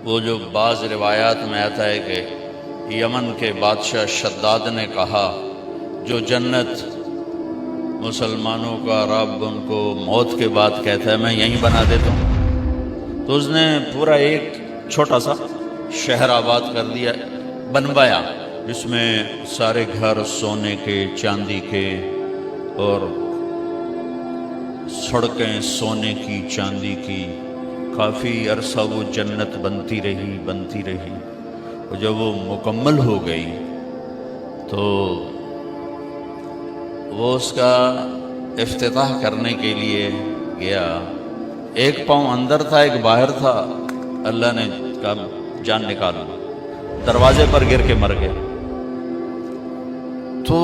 وہ جو بعض روایات میں آتا ہے کہ یمن کے بادشاہ شداد نے کہا جو جنت مسلمانوں کا رب ان کو موت کے بعد کہتا ہے میں یہیں بنا دیتا ہوں، تو اس نے پورا ایک چھوٹا سا شہر آباد کر دیا، بنوایا، جس میں سارے گھر سونے کے، چاندی کے، اور سڑکیں سونے کی، چاندی کی، کافی عرصہ وہ جنت بنتی رہی اور جب وہ مکمل ہو گئی تو وہ اس کا افتتاح کرنے کے لیے گیا، ایک پاؤں اندر تھا ایک باہر تھا، اللہ نے کہا جان نکالا، دروازے پر گر کے مر گیا۔ تو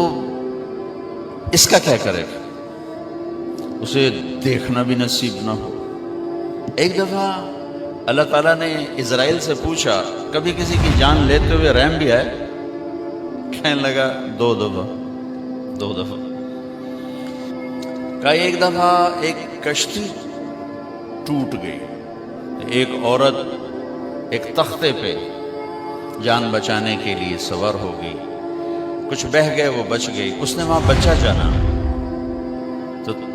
اس کا کیا کرے گا، اسے دیکھنا بھی نصیب نہ ہو۔ ایک دفعہ اللہ تعالیٰ نے اسرائیل سے پوچھا کبھی کسی کی جان لیتے ہوئے رحم بھی آئے؟ کہنے لگا دو دفعہ۔ کہا ایک دفعہ ایک کشتی ٹوٹ گئی، ایک عورت ایک تختے پہ جان بچانے کے لیے سوار ہو گئی، کچھ بہہ گئے وہ بچ گئی، اس نے وہاں بچہ جانا،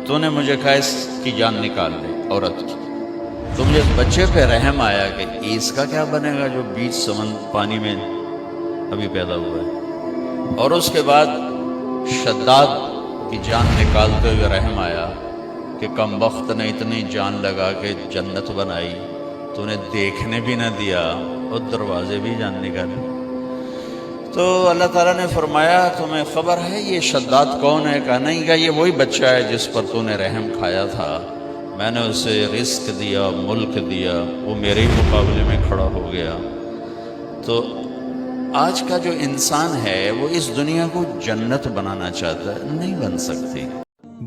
تو نے مجھے کہا اس کی جان نکال لے عورت کی، تو مجھے اس بچے پہ رحم آیا کہ اس کا کیا بنے گا جو بیچ سمندر پانی میں ابھی پیدا ہوا ہے۔ اور اس کے بعد شداد کی جان نکالتے ہوئے رحم آیا کہ کم بخت نے اتنی جان لگا کے جنت بنائی تو انہیں دیکھنے بھی نہ دیا اور دروازے بھی جان نکالے۔ تو اللہ تعالیٰ نے فرمایا تمہیں خبر ہے یہ شداد کون ہے؟ کہا نہیں، کہا یہ وہی بچہ ہے جس پر تو نے رحم کھایا تھا، میں نے اسے رزق دیا، ملک دیا، وہ میرے ہی مقابلے میں کھڑا ہو گیا۔ تو آج کا جو انسان ہے وہ اس دنیا کو جنت بنانا چاہتا ہے، نہیں بن سکتی۔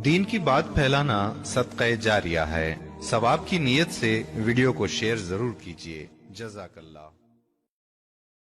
دین کی بات پھیلانا صدقہ جاریہ ہے، ثواب کی نیت سے ویڈیو کو شیئر ضرور کیجیے۔ جزاک اللہ۔